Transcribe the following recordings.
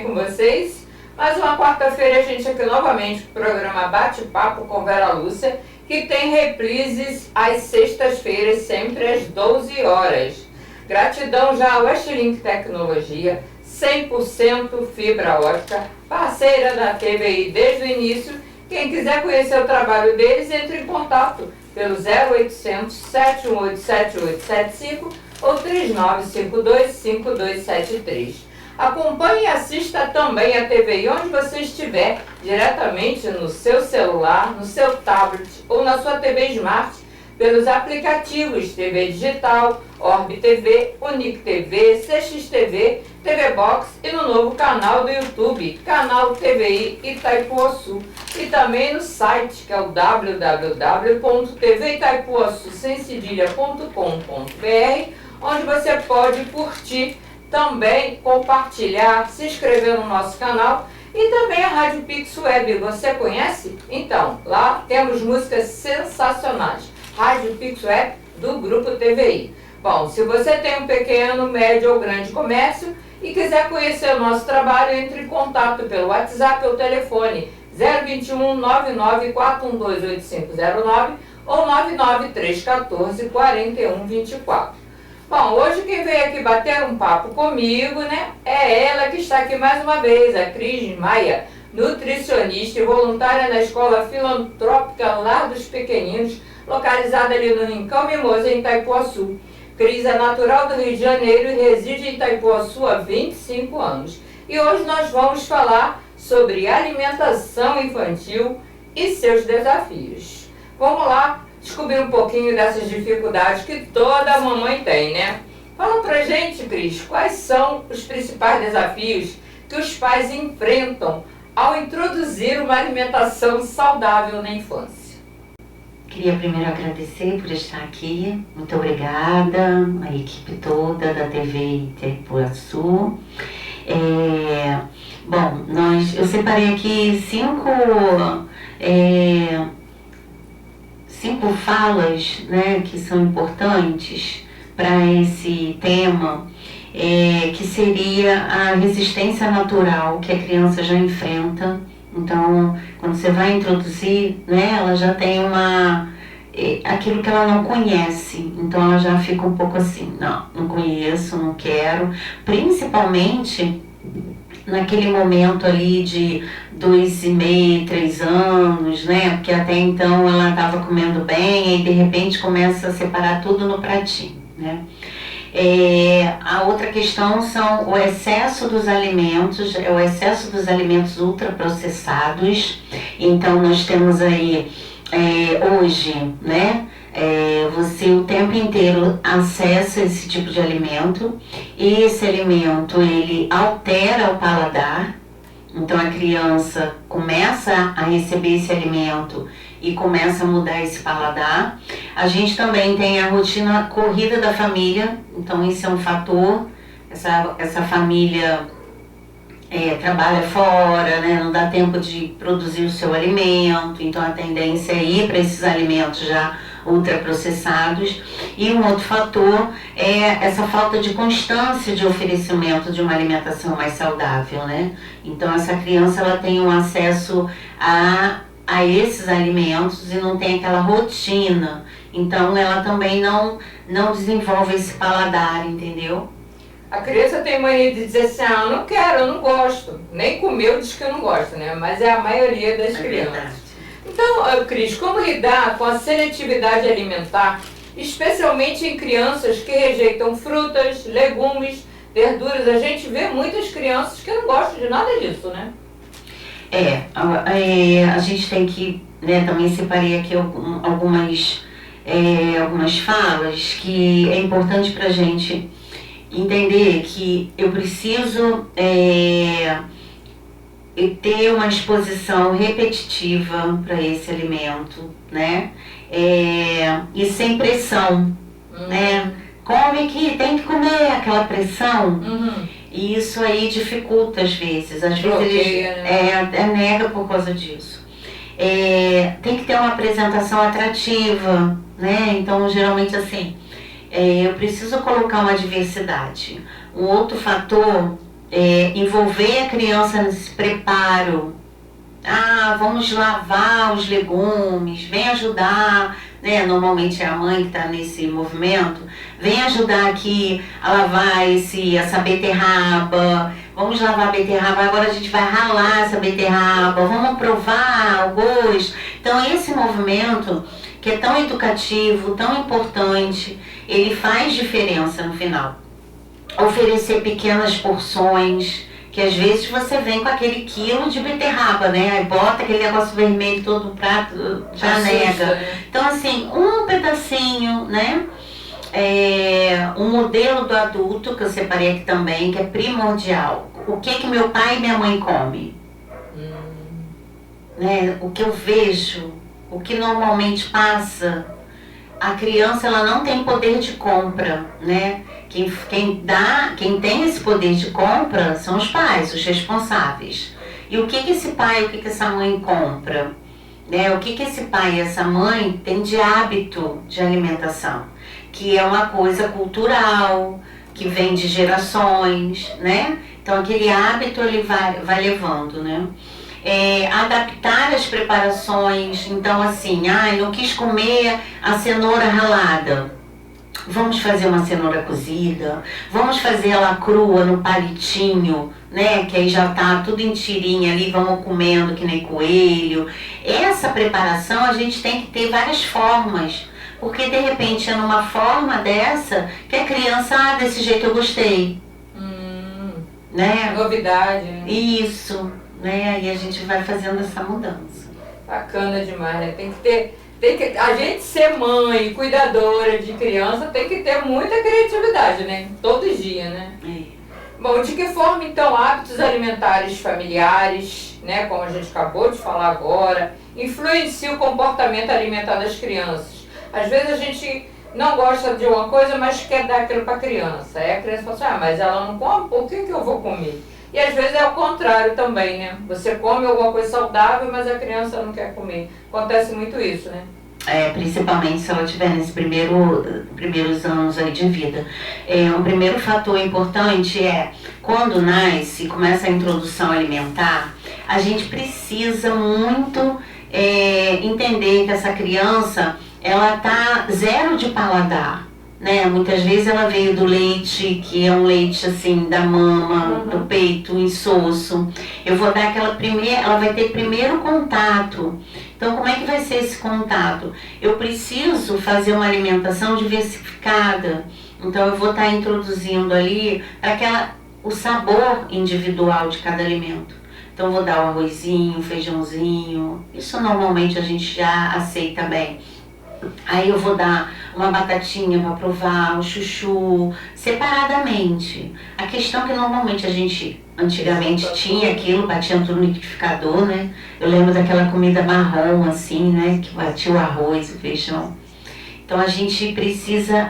bem com vocês? Mais uma quarta-feira a gente aqui novamente com o programa Bate-Papo com Vera Lúcia, que tem reprises às sextas-feiras, sempre às 12 horas. Gratidão já ao Westlink Tecnologia, 100% fibra ótica, parceira da TVI desde o início. Quem quiser conhecer o trabalho deles, entre em contato pelo 0800 718 7875 ou 3952 5273. Acompanhe e assista também a TVI onde você estiver, diretamente no seu celular, no seu tablet ou na sua TV Smart, pelos aplicativos TV Digital, Orb TV, Unic TV, CX-TV, TV Box e no novo canal do YouTube, canal TVI Itaipuaçu. E também no site, que é o www.tvitaipuaçusemcedilha.com.br, onde você pode curtir, também compartilhar, se inscrever no nosso canal e também a Rádio Pix Web. Você conhece? Então, lá temos músicas sensacionais. Rádio Pix Web do Grupo TVI. Bom, se você tem um pequeno, médio ou grande comércio e quiser conhecer o nosso trabalho, entre em contato pelo WhatsApp ou telefone 021 99 412 8509 ou 99314 4124. Bom, hoje quem veio aqui bater um papo comigo, né, é ela que está aqui mais uma vez, a Cris Maia, nutricionista e voluntária na Escola Filantrópica Lar dos Pequeninos, localizada ali no Rincão Mimoso, em Itaipuaçu. Cris é natural do Rio de Janeiro e reside em Itaipuaçu há 25 anos. E hoje nós vamos falar sobre alimentação infantil e seus desafios. Vamos lá descobrir um pouquinho dessas dificuldades que toda mamãe tem, né? Fala pra gente, Cris, quais são os principais desafios que os pais enfrentam ao introduzir uma alimentação saudável na infância? Queria primeiro agradecer por estar aqui, muito obrigada, a equipe toda da TV Itaipuaçu. Bom, eu separei aqui cinco falas, né, que são importantes para esse tema, que seria a resistência natural que a criança já enfrenta. Então, quando você vai introduzir, né, ela já tem aquilo que ela não conhece, então ela já fica um pouco assim, não conheço, não quero, principalmente naquele momento ali de 2,5, 3 anos, né? Porque até então ela estava comendo bem e de repente começa a separar tudo no pratinho, né? A outra questão são o excesso dos alimentos, o excesso dos alimentos ultraprocessados. Então nós temos aí hoje, né? Você o tempo inteiro acessa esse tipo de alimento e esse alimento ele altera o paladar. Então a criança começa a receber esse alimento e começa a mudar esse paladar. A gente também tem a rotina corrida da família, então isso é um fator. Essa família trabalha fora, né? Não dá tempo de produzir o seu alimento, então a tendência é ir para esses alimentos já ultraprocessados. E um outro fator é essa falta de constância de oferecimento de uma alimentação mais saudável, né? Então essa criança ela tem um acesso a esses alimentos e não tem aquela rotina, então ela também não desenvolve esse paladar, entendeu? A criança tem mania de dizer assim, eu não quero, eu não gosto. Nem comeu diz que eu não gosto, né? Mas é a maioria das crianças. Verdade. Então, Cris, como lidar com a seletividade alimentar, especialmente em crianças que rejeitam frutas, legumes, verduras? A gente vê muitas crianças que não gostam de nada disso, né? A gente tem que, né, também separei aqui algumas falas que é importante pra gente entender que eu preciso ter uma exposição repetitiva para esse alimento, né? E sem pressão, né? Come aqui, tem que comer, aquela pressão. E isso aí dificulta às vezes. Às vezes eles nega por causa disso. Tem que ter uma apresentação atrativa, né? Então, geralmente assim, eu preciso colocar uma diversidade. Um outro fator envolver a criança nesse preparo. Ah, vamos lavar os legumes, vem ajudar, né? Normalmente é a mãe que está nesse movimento, vem ajudar aqui a lavar essa beterraba, vamos lavar a beterraba, agora a gente vai ralar essa beterraba, vamos provar o gosto. Então esse movimento, que é tão educativo, tão importante, ele faz diferença no final. Oferecer pequenas porções, que às vezes você vem com aquele quilo de beterraba, né? Aí bota aquele negócio vermelho todo no prato, já nega. Então assim, um pedacinho, né? Um modelo do adulto, que eu separei aqui também, que é primordial. O que meu pai e minha mãe comem? Né? O que eu vejo, o que normalmente passa. A criança, ela não tem poder de compra, né? Quem tem esse poder de compra são os pais, os responsáveis. E o que esse pai, o que essa mãe compra? Né? O que esse pai e essa mãe tem de hábito de alimentação? Que é uma coisa cultural, que vem de gerações, né? Então aquele hábito ele vai levando, né? Adaptar as preparações. Então assim, não quis comer a cenoura ralada, vamos fazer uma cenoura cozida, vamos fazer ela crua no palitinho, né, que aí já tá tudo em tirinha ali, vamos comendo que nem coelho. Essa preparação a gente tem que ter várias formas, porque de repente é numa forma dessa que a criança, desse jeito eu gostei, né? Novidade, né? Isso. Né? E a gente vai fazendo essa mudança. Bacana demais, né? A gente ser mãe, cuidadora de criança, tem que ter muita criatividade, né? Todo dia, né? Bom, de que forma então hábitos alimentares familiares, né, como a gente acabou de falar agora, influenciam o comportamento alimentar das crianças? Às vezes a gente não gosta de uma coisa, mas quer dar aquilo para a criança. Aí a criança fala assim, mas ela não come, por que eu vou comer? E às vezes é o contrário também, né? Você come alguma coisa saudável, mas a criança não quer comer. Acontece muito isso, né? Principalmente se ela estiver nesses primeiros anos aí de vida. Um primeiro fator importante é, quando nasce, começa a introdução alimentar, a gente precisa muito entender que essa criança, ela tá zero de paladar. Né? Muitas vezes ela veio do leite, que é um leite assim da mama, do peito, insosso. Eu vou dar ela vai ter primeiro contato. Então como é que vai ser esse contato? Eu preciso fazer uma alimentação diversificada. Então eu vou estar introduzindo ali o sabor individual de cada alimento. Então eu vou dar o arrozinho, o feijãozinho. Isso normalmente a gente já aceita bem. Aí eu vou dar uma batatinha para provar, o chuchu, separadamente. A questão é que normalmente a gente, antigamente, tinha aquilo, batia tudo no liquidificador, né? Eu lembro daquela comida marrom, assim, né? Que batia o arroz, o feijão. Então a gente precisa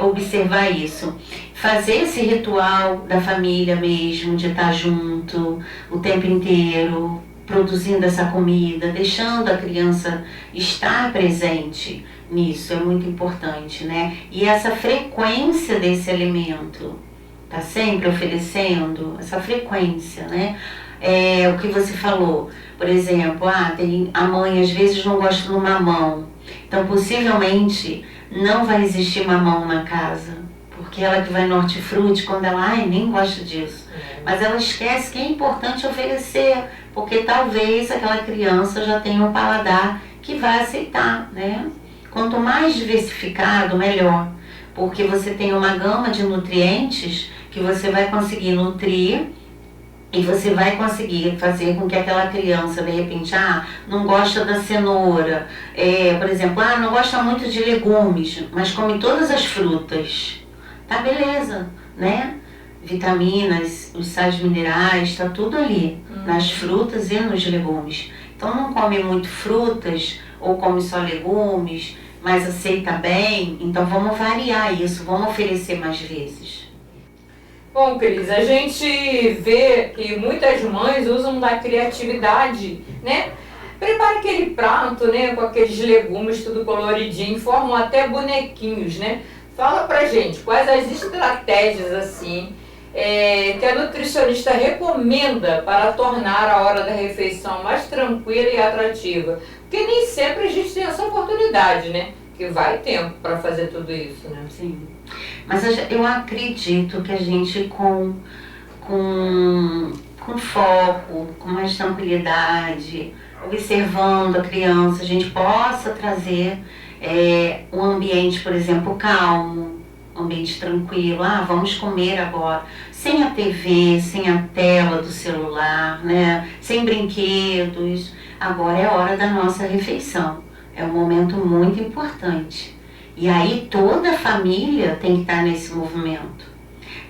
observar isso. Fazer esse ritual da família mesmo, de estar junto o tempo inteiro, produzindo essa comida, deixando a criança estar presente nisso, é muito importante, né? E essa frequência desse alimento, tá sempre oferecendo essa frequência, né? O que você falou, por exemplo, a mãe às vezes não gosta do mamão, então possivelmente não vai existir mamão na casa, porque ela que vai no hortifruti, quando ela, nem gosta disso, mas ela esquece que é importante oferecer, porque talvez aquela criança já tenha um paladar que vai aceitar, né? Quanto mais diversificado, melhor, porque você tem uma gama de nutrientes que você vai conseguir nutrir e você vai conseguir fazer com que aquela criança, de repente, não gosta da cenoura, por exemplo, não gosta muito de legumes, mas come todas as frutas, tá beleza, né? Vitaminas, os sais minerais, tá tudo ali, nas frutas e nos legumes. Então não come muito frutas ou come só legumes, mas aceita bem, então vamos variar isso, vamos oferecer mais vezes. Bom, Cris, a gente vê que muitas mães usam da criatividade, né? Prepara aquele prato, né, com aqueles legumes tudo coloridinho, formam até bonequinhos, né? Fala pra gente, quais as estratégias, assim, que a nutricionista recomenda para tornar a hora da refeição mais tranquila e atrativa? Porque nem sempre a gente tem essa oportunidade, né? Que vai tempo para fazer tudo isso, né? Sim. Mas eu acredito que a gente com foco, com mais tranquilidade, observando a criança, a gente possa trazer um ambiente, por exemplo, calmo, um ambiente tranquilo. Vamos comer agora, sem a TV, sem a tela do celular, né? Sem brinquedos. Agora é a hora da nossa refeição. É um momento muito importante. E aí toda a família tem que estar nesse movimento.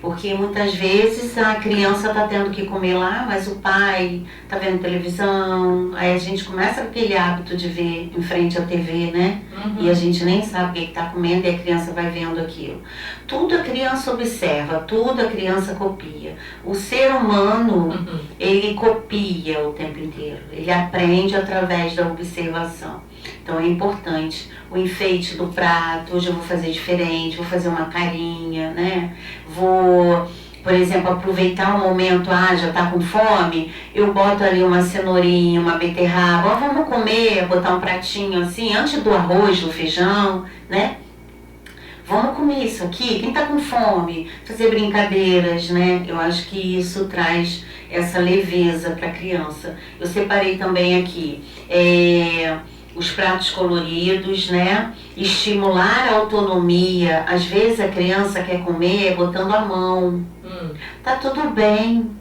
Porque muitas vezes a criança está tendo que comer lá, mas o pai está vendo televisão, aí a gente começa com aquele hábito de ver em frente à TV, né? Uhum. E a gente nem sabe o que está comendo e a criança vai vendo aquilo. Tudo a criança observa, tudo a criança copia. O ser humano, ele copia o tempo inteiro, ele aprende através da observação. Então é importante o enfeite do prato. Hoje eu vou fazer diferente, vou fazer uma carinha, né? Vou, por exemplo, aproveitar o momento, já tá com fome, eu boto ali uma cenourinha, uma beterraba, vamos comer, botar um pratinho assim, antes do arroz, do feijão, né? Vamos comer isso aqui, quem tá com fome, fazer brincadeiras, né? Eu acho que isso traz essa leveza para a criança. Eu separei também aqui os pratos coloridos, né? Estimular a autonomia. Às vezes a criança quer comer botando a mão. Tá tudo bem,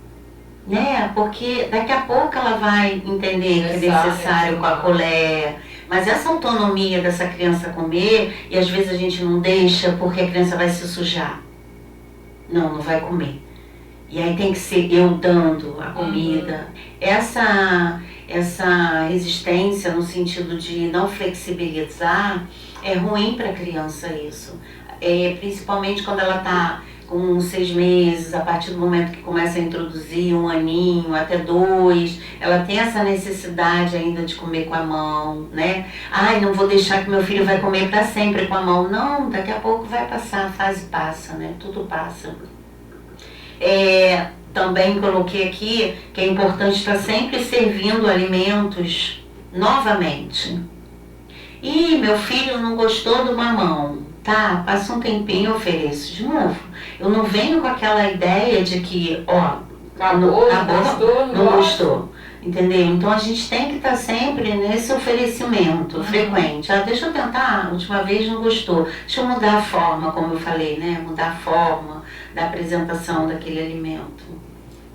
né? Porque daqui a pouco ela vai entender que é necessário com a colher. Mas essa autonomia dessa criança comer, e às vezes a gente não deixa porque a criança vai se sujar. Não vai comer. E aí tem que ser eu dando a comida. Essa resistência no sentido de não flexibilizar é ruim para a criança isso. Principalmente quando ela está com 6 meses, a partir do momento que começa a introduzir 1 aninho, até 2, ela tem essa necessidade ainda de comer com a mão, né? Não vou deixar que meu filho vai comer para sempre com a mão. Não, daqui a pouco vai passar, a fase passa, né? Tudo passa. Também coloquei aqui que é importante estar sempre servindo alimentos novamente. Meu filho não gostou do mamão. Tá, passa um tempinho e ofereço de novo. Eu não venho com aquela ideia de que, acabou, não gostou. Entendeu? Então a gente tem que estar sempre nesse oferecimento frequente. Deixa eu tentar, a última vez não gostou. Deixa eu mudar a forma, como eu falei, né? Mudar a forma da apresentação daquele alimento.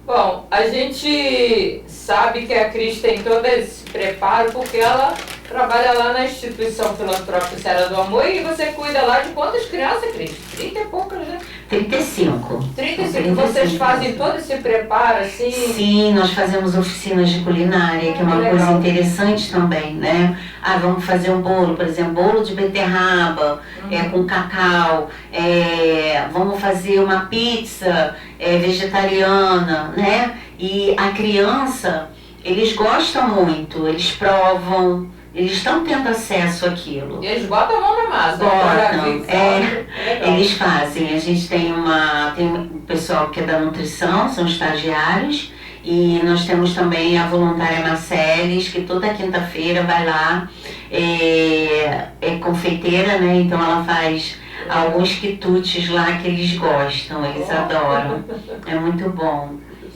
Bom, a gente sabe que a Cris tem todo esse preparo porque ela trabalha lá na Instituição Filantrópica Seara do Amor e você cuida lá de quantas crianças, Cris? 30 e poucas, né? 35. 35. Vocês fazem todo esse preparo, assim? Sim, nós fazemos oficinas de culinária, que é uma coisa interessante também, né? Vamos fazer um bolo, por exemplo, bolo de beterraba, com cacau. Vamos fazer uma pizza vegetariana, né? E a criança, eles gostam muito, eles provam. Eles estão tendo acesso àquilo. E eles botam a mão na massa. Botam, eles fazem. A gente tem um pessoal que é da nutrição, são estagiários, e nós temos também a voluntária Marceles, que toda quinta-feira vai lá, é confeiteira, né? Então ela faz alguns quitutes lá que eles gostam, eles adoram. É muito bom.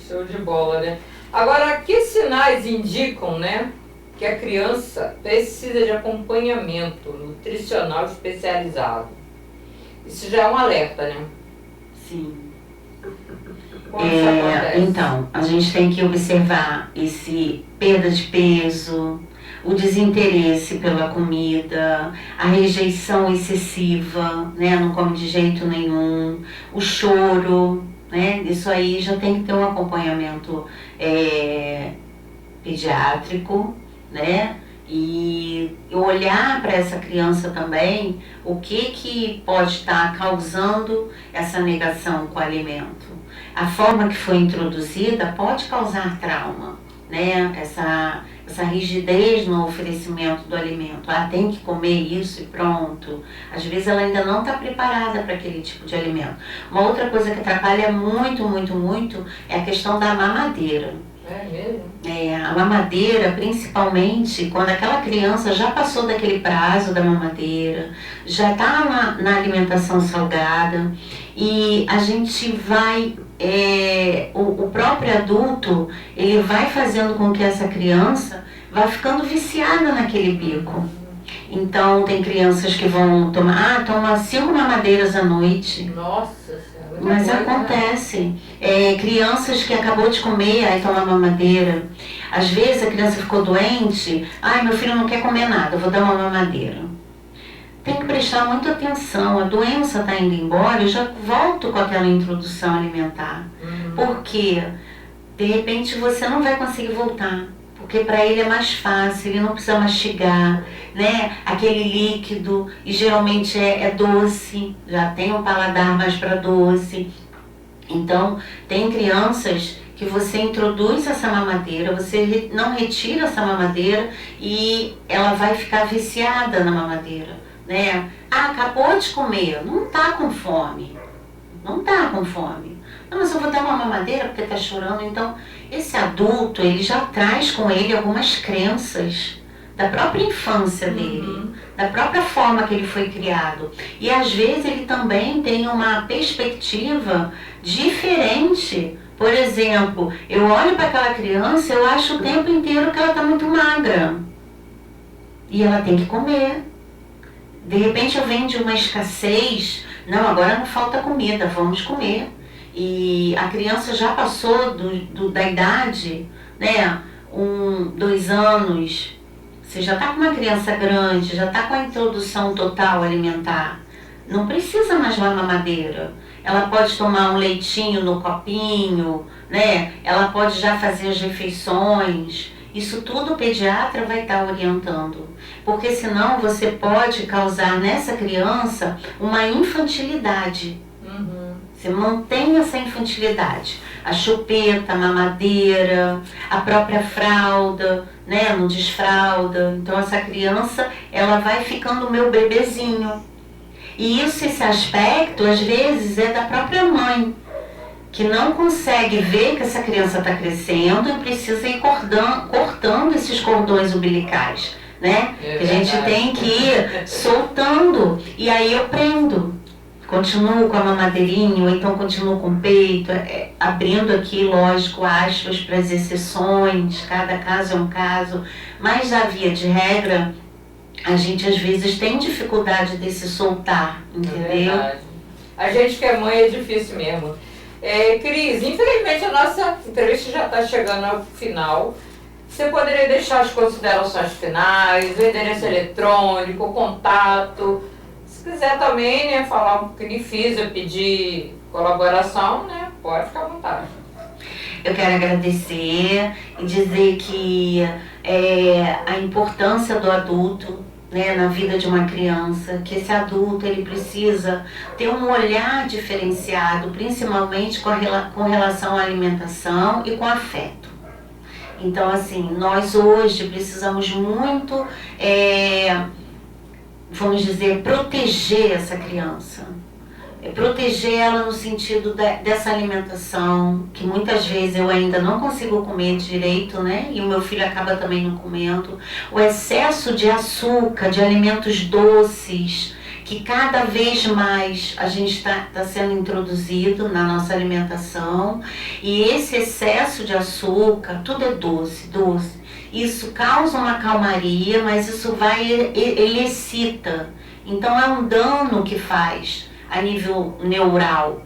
Show de bola, né? Agora, que sinais indicam, né, que a criança precisa de acompanhamento nutricional especializado? Isso já é um alerta, né? Sim. Como isso acontece? Então, a gente tem que observar esse perda de peso, o desinteresse pela comida, a rejeição excessiva, né? Não come de jeito nenhum, o choro, né? Isso aí já tem que ter um acompanhamento pediátrico, né? E olhar para essa criança também o que pode estar causando essa negação com o alimento. A forma que foi introduzida pode causar trauma, né? Essa rigidez no oferecimento do alimento. Ah, tem que comer isso e pronto. Às vezes ela ainda não está preparada para aquele tipo de alimento. Uma outra coisa que atrapalha muito, muito, muito é a questão da mamadeira. É mesmo? A mamadeira, principalmente, quando aquela criança já passou daquele prazo da mamadeira, já está na alimentação salgada e a gente vai, o próprio adulto, ele vai fazendo com que essa criança vá ficando viciada naquele bico. Então, tem crianças que vão toma 5 mamadeiras à noite. Nossa Senhora. Mas acontece. Crianças que acabou de comer, aí toma mamadeira. Às vezes a criança ficou doente, meu filho não quer comer nada, eu vou dar uma mamadeira. Tem que prestar muita atenção, a doença está indo embora, eu já volto com aquela introdução alimentar. Porque, de repente, você não vai conseguir voltar. Porque para ele é mais fácil, ele não precisa mastigar, né? Aquele líquido, e geralmente é doce, já tem um paladar mais para doce. Então, tem crianças que você introduz essa mamadeira, você não retira essa mamadeira e ela vai ficar viciada na mamadeira, né? Acabou de comer, não está com fome, não está com fome. Não, mas eu vou dar uma mamadeira porque está chorando. Então, esse adulto, ele já traz com ele algumas crenças da própria infância dele, da própria forma que ele foi criado. E às vezes ele também tem uma perspectiva diferente. Por exemplo, eu olho para aquela criança, eu acho o tempo inteiro que ela está muito magra. E ela tem que comer. De repente eu venho de uma escassez, não, agora não falta comida, vamos comer. E a criança já passou da idade, né, 2 anos, você já está com uma criança grande, já está com a introdução total alimentar, não precisa mais uma mamadeira. Ela pode tomar um leitinho no copinho, né, ela pode já fazer as refeições. Isso tudo o pediatra vai estar orientando, porque senão você pode causar nessa criança uma infantilidade. Você mantém essa infantilidade. A chupeta, a mamadeira, a própria fralda, né? Não desfralda. Então essa criança, ela vai ficando meu bebezinho. E esse aspecto, às vezes, é da própria mãe, que não consegue ver que essa criança está crescendo e precisa ir cortando esses cordões umbilicais, né? Que a gente tem que ir soltando. E aí eu prendo. Continuo com a mamadeirinha, ou então continuo com o peito, abrindo aqui, lógico, aspas para as exceções, cada caso é um caso, mas na via de regra, a gente às vezes tem dificuldade de se soltar, entendeu? Verdade. A gente que é mãe é difícil mesmo. Cris, infelizmente a nossa entrevista já está chegando ao final. Você poderia deixar as considerações finais, o endereço eletrônico, o contato. Se quiser também, né, falar um pouquinho de FISA, pedir colaboração, né, pode ficar à vontade. Eu quero agradecer e dizer que a importância do adulto, né, na vida de uma criança, que esse adulto ele precisa ter um olhar diferenciado, principalmente com relação à alimentação e com afeto. Então, assim, nós hoje precisamos muito, vamos dizer, proteger essa criança. Proteger ela no sentido dessa alimentação, que muitas vezes eu ainda não consigo comer direito, né? E o meu filho acaba também não comendo. O excesso de açúcar, de alimentos doces, que cada vez mais a gente está sendo introduzido na nossa alimentação. E esse excesso de açúcar, tudo é doce, doce. Isso causa uma calmaria, mas isso ele excita. Então é um dano que faz a nível neural.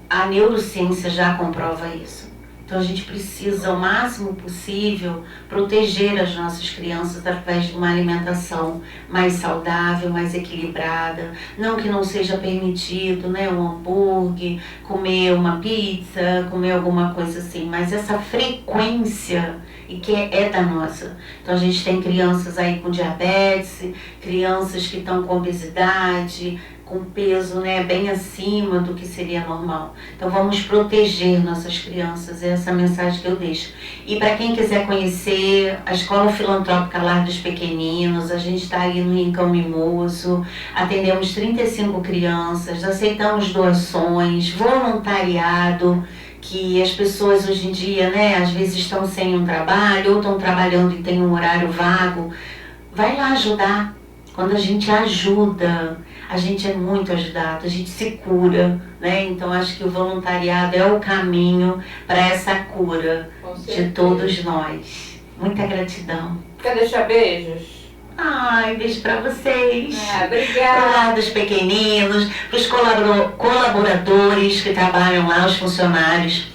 A neurociência já comprova isso. Então a gente precisa, o máximo possível, proteger as nossas crianças através de uma alimentação mais saudável, mais equilibrada. Não que não seja permitido, né, um hambúrguer, comer uma pizza, comer alguma coisa assim, mas essa frequência e que é danosa. Então a gente tem crianças aí com diabetes, crianças que estão com obesidade, com peso, né, bem acima do que seria normal. Então vamos proteger nossas crianças, essa é a mensagem que eu deixo. E para quem quiser conhecer a Escola Filantrópica Lar dos Pequeninos, a gente está aí no Rincão Mimoso, atendemos 35 crianças, aceitamos doações, voluntariado, que as pessoas hoje em dia, né, às vezes estão sem um trabalho ou estão trabalhando e tem um horário vago. Vai lá ajudar. Quando a gente ajuda, a gente é muito ajudado, a gente se cura, né? Então acho que o voluntariado é o caminho para essa cura de todos nós. Muita gratidão. Quer deixar beijos? Ai, beijo para vocês. Obrigada. Para lá dos pequeninos, para os colaboradores que trabalham lá, os funcionários.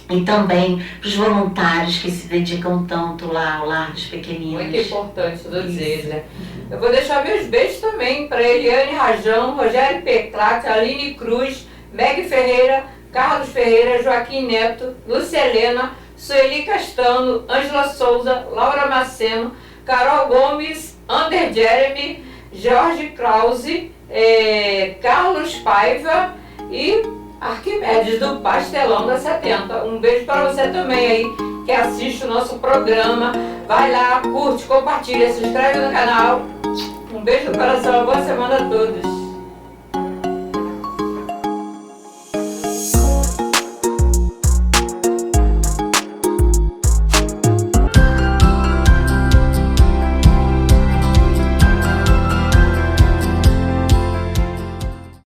E também para os voluntários que se dedicam tanto lá ao Lar dos Pequeninos. Muito importante todos eles, né? Eu vou deixar meus beijos também para Eliane Rajão, Rogério Peclate, Aline Cruz, Meg Ferreira, Carlos Ferreira, Joaquim Neto, Lúcia Helena, Sueli Castano, Ângela Souza, Laura Maceno, Carol Gomes, Ander Jeremy, Jorge Krause, Carlos Paiva e Arquimedes do Pastelão da 70. Um beijo para você também aí que assiste o nosso programa. Vai lá, curte, compartilha, se inscreve no canal. Um beijo no coração, boa semana a todos.